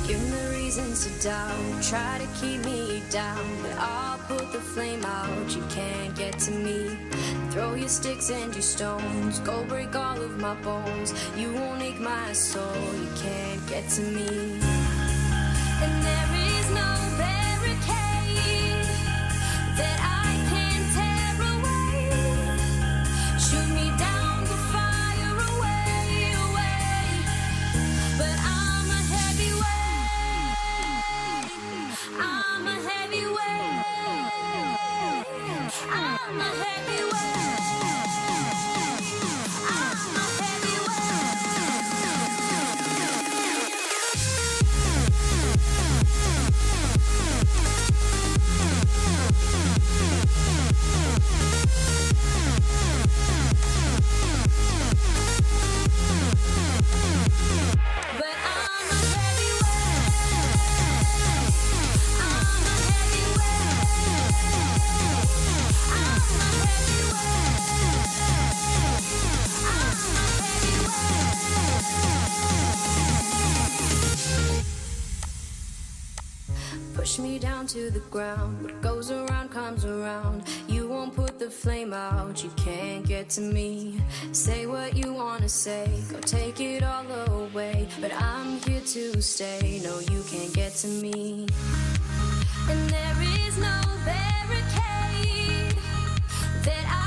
Give me reasons to doubt, try to keep me down, but I'll put the flame out, you can't get to me. Throw your sticks and your stones, go break all of my bones. You won't ache my soul, you can't get to me. And there is no barricade that I can tear away. Shoot me down to fire away, away. But I'm a heavyweight. I'm a heavyweight. I'm a heavyweight. I'm a push me down to the ground. What goes around comes around. You won't put the flame out, you can't get to me. Say what you wanna say, go take it all away, but I'm here to stay. No, you can't get to me. And there is no barricade that